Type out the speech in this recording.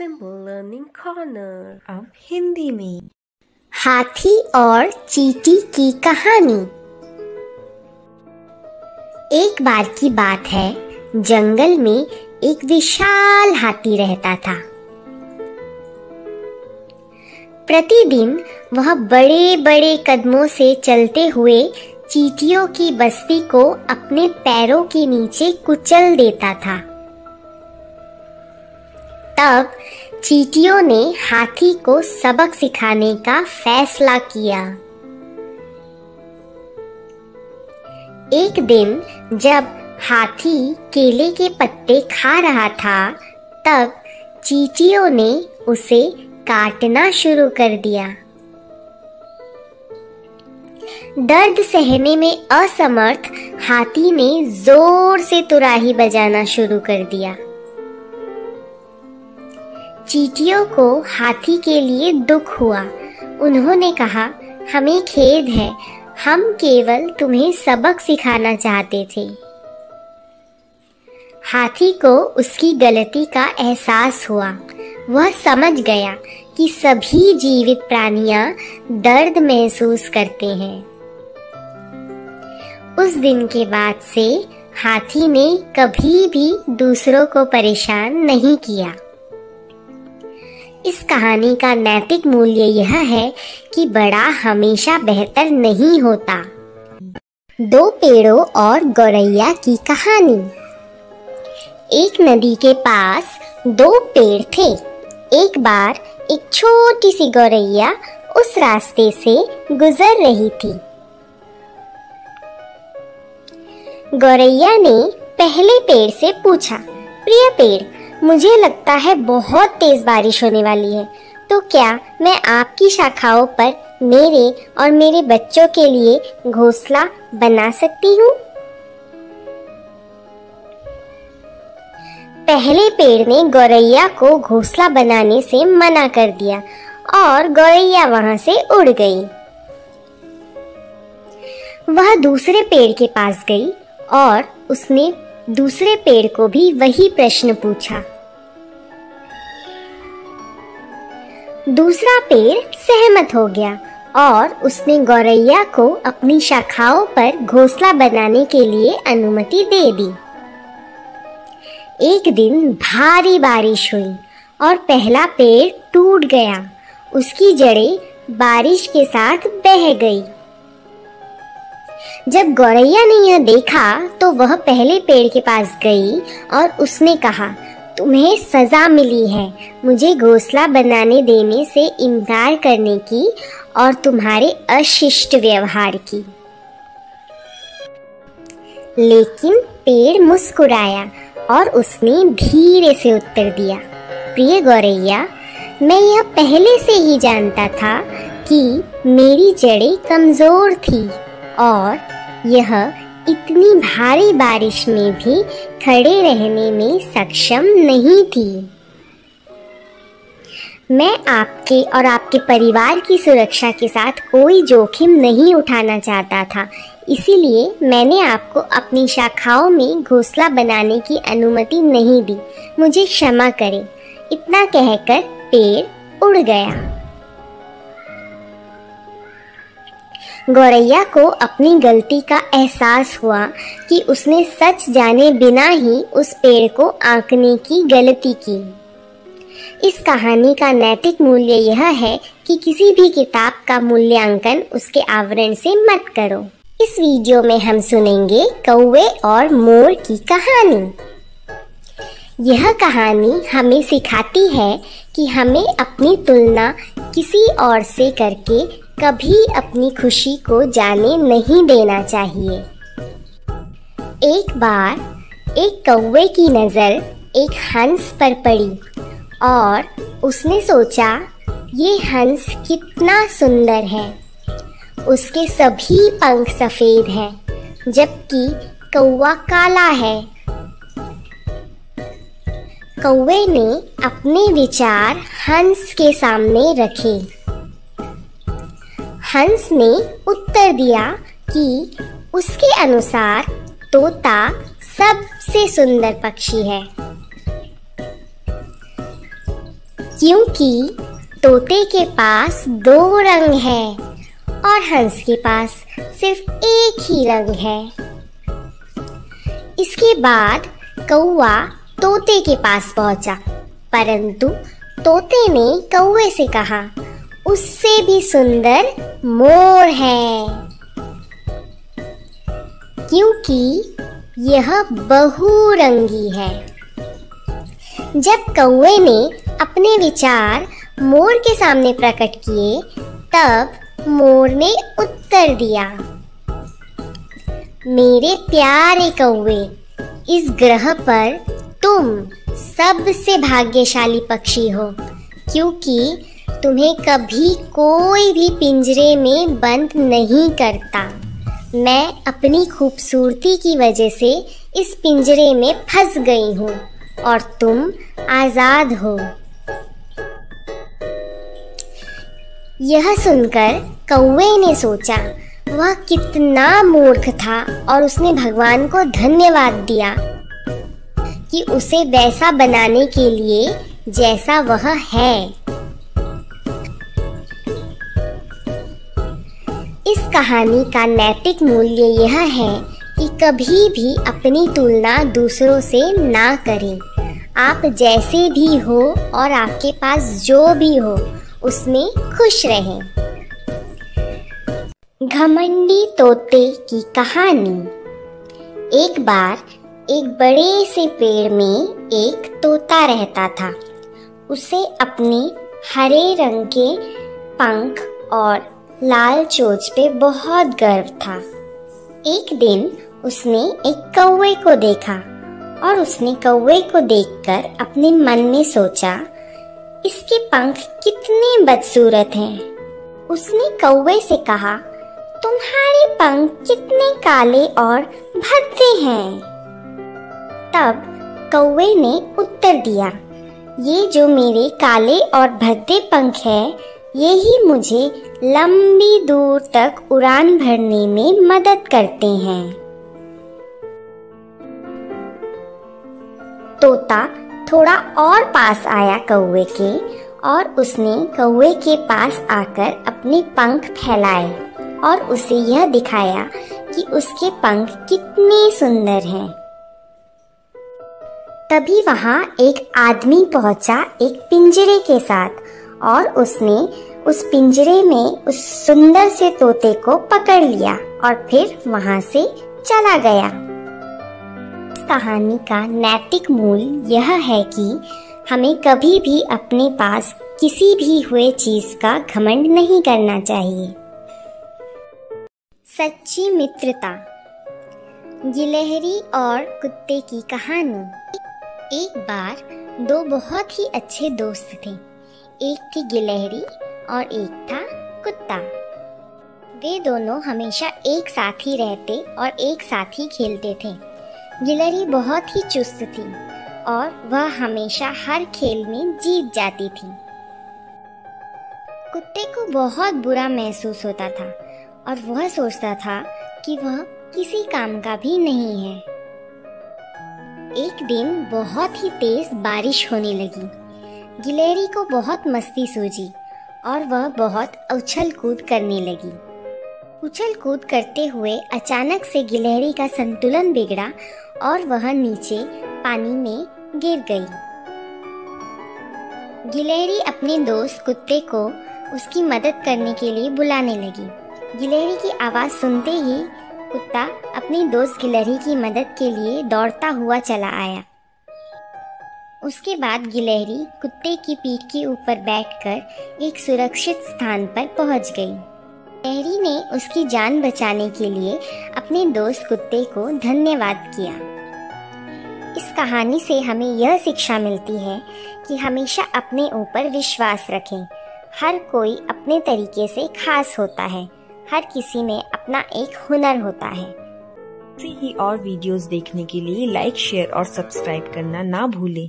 Simple Learning Corner। अब हिंदी में हाथी और चींटी की कहानी। एक बार की बात है, जंगल में एक विशाल हाथी रहता था। प्रतिदिन वह बड़े बड़े कदमों से चलते हुए चींटियों की बस्ती को अपने पैरों के नीचे कुचल देता था। तब चींटियों ने हाथी को सबक सिखाने का फैसला किया। एक दिन जब हाथी केले के पत्ते खा रहा था, तब चींटियों ने उसे काटना शुरू कर दिया। दर्द सहने में असमर्थ हाथी ने जोर से तुराही बजाना शुरू कर दिया। चींटियों को हाथी के लिए दुख हुआ। उन्होंने कहा, हमें खेद है, हम केवल तुम्हें सबक सिखाना चाहते थे। हाथी को उसकी गलती का एहसास हुआ। वह समझ गया कि सभी जीवित प्राणियां दर्द महसूस करते हैं। उस दिन के बाद से हाथी ने कभी भी दूसरों को परेशान नहीं किया। इस कहानी का नैतिक मूल्य यह है कि बड़ा हमेशा बेहतर नहीं होता। दो पेड़ों और गौरैया की कहानी। एक नदी के पास दो पेड़ थे। एक बार एक छोटी सी गौरैया उस रास्ते से गुजर रही थी। गौरैया ने पहले पेड़ से पूछा, प्रिय पेड़, मुझे लगता है बहुत तेज बारिश होने वाली है, तो क्या मैं आपकी शाखाओं पर मेरे और मेरे बच्चों के लिए घोंसला बना सकती हूँ? पहले पेड़ ने गौरैया को घोंसला बनाने से मना कर दिया और गौरैया वहां से उड़ गई। वह दूसरे पेड़ के पास गई और उसने दूसरे पेड़ को भी वही प्रश्न पूछा। दूसरा पेड़ सहमत हो गया और उसने गौरैया को अपनी शाखाओं पर घोंसला बनाने के लिए अनुमति दे दी। एक दिन भारी बारिश हुई और पहला पेड़ टूट गया। उसकी जड़ें बारिश के साथ बह गई। जब गौरैया ने यह देखा तो वह पहले पेड़ के पास गई और उसने कहा, तुम्हें सजा मिली है मुझे घोंसला बनाने देने से इनकार करने की और तुम्हारे अशिष्ट व्यवहार की। लेकिन पेड़ मुस्कुराया और उसने धीरे से उत्तर दिया, प्रिय गौरैया, मैं यह पहले से ही जानता था कि मेरी जड़ें कमजोर थी और यह इतनी भारी बारिश में भी खड़े रहने में सक्षम नहीं थी। मैं आपके और आपके परिवार की सुरक्षा के साथ कोई जोखिम नहीं उठाना चाहता था, इसीलिए मैंने आपको अपनी शाखाओं में घोंसला बनाने की अनुमति नहीं दी। मुझे क्षमा करें। इतना कहकर पेड़ उड़ गया। गौरैया को अपनी गलती का एहसास हुआ कि उसने सच जाने बिना ही उस पेड़ को आंकने की गलती की। इस कहानी का नैतिक मूल्य यह है कि किसी भी किताब का मूल्यांकन उसके आवरण से मत करो। इस वीडियो में हम सुनेंगे कौवे और मोर की कहानी। यह कहानी हमें सिखाती है कि हमें अपनी तुलना किसी और से करके कभी अपनी खुशी को जाने नहीं देना चाहिए। एक बार एक कौवे की नज़र एक हंस पर पड़ी और उसने सोचा, ये हंस कितना सुंदर है। उसके सभी पंख सफ़ेद हैं, जबकि कौवा काला है। कौवे ने अपने विचार हंस के सामने रखे। हंस ने उत्तर दिया कि उसके अनुसार तोता सबसे सुंदर पक्षी है। क्योंकि तोते के पास 2 रंग है और हंस के पास सिर्फ एक ही रंग है। इसके बाद कौवा तोते के पास पहुंचा, परंतु तोते ने कौवे से कहा, उससे भी सुंदर मोर है, क्योंकि यह बहुरंगी है। जब कौवे ने अपने विचार मोर के सामने प्रकट किए, तब मोर ने उत्तर दिया, मेरे प्यारे कौवे, इस ग्रह पर तुम सबसे भाग्यशाली पक्षी हो, क्योंकि तुम्हें कभी कोई भी पिंजरे में बंद नहीं करता। मैं अपनी खूबसूरती की वजह से इस पिंजरे में फंस गई हूँ और तुम आजाद हो। यह सुनकर कौवे ने सोचा, वह कितना मूर्ख था, और उसने भगवान को धन्यवाद दिया कि उसे वैसा बनाने के लिए जैसा वह है। इस कहानी का नैतिक मूल्य यह है कि कभी भी अपनी तुलना दूसरों से ना करें। आप जैसे भी हो और आपके पास जो भी हो उसमें खुश रहें। घमंडी तोते की कहानी। एक बार एक बड़े से पेड़ में एक तोता रहता था। उसे अपने हरे रंग के पंख और लाल चोंच पे बहुत गर्व था। एक दिन उसने एक कौवे को देखा और उसने कौवे को देखकर अपने मन में सोचा, इसके पंख कितने बदसूरत हैं। उसने कौवे से कहा, तुम्हारे पंख कितने काले और भद्दे हैं। तब कौवे ने उत्तर दिया, ये जो मेरे काले और भद्दे पंख है, यही मुझे लंबी दूर तक उड़ान भरने में मदद करते हैं। तोता थोड़ा और पास आया कौवे के, और उसने कौवे के पास आकर अपने पंख फैलाए और उसे यह दिखाया कि उसके पंख कितने सुंदर हैं। तभी वहां एक आदमी पहुंचा एक पिंजरे के साथ, और उसने उस पिंजरे में उस सुंदर से तोते को पकड़ लिया और फिर वहां से चला गया। इस कहानी का नैतिक मूल्य यह है कि हमें कभी भी अपने पास किसी भी हुए चीज का घमंड नहीं करना चाहिए। सच्ची मित्रता। गिलहरी और कुत्ते की कहानी। एक बार 2 बहुत ही अच्छे दोस्त थे। एक थी गिलहरी और एक था कुत्ता। वे दोनों हमेशा एक साथ ही रहते और एक साथ ही खेलते थे। गिलहरी बहुत ही चुस्त थी और वह हमेशा हर खेल में जीत जाती थी। कुत्ते को बहुत बुरा महसूस होता था और वह सोचता था कि वह किसी काम का भी नहीं है। एक दिन बहुत ही तेज बारिश होने लगी। गिलहरी को बहुत मस्ती सूझी और वह बहुत उछल कूद करने लगी। उछल कूद करते हुए अचानक से गिलहरी का संतुलन बिगड़ा और वह नीचे पानी में गिर गई। गिलहरी अपने दोस्त कुत्ते को उसकी मदद करने के लिए बुलाने लगी। गिलहरी की आवाज़ सुनते ही कुत्ता अपनी दोस्त गिलहरी की मदद के लिए दौड़ता हुआ चला आया। उसके बाद गिलहरी कुत्ते की पीठ के ऊपर बैठकर एक सुरक्षित स्थान पर पहुंच गई। गिलहरी ने उसकी जान बचाने के लिए अपने दोस्त कुत्ते को धन्यवाद किया। इस कहानी से हमें यह शिक्षा मिलती है कि हमेशा अपने ऊपर विश्वास रखें। हर कोई अपने तरीके से खास होता है। हर किसी में अपना एक हुनर होता है। ऐसे ही और वीडियोस देखने के लिए लाइक, शेयर और सब्सक्राइब करना ना भूलें।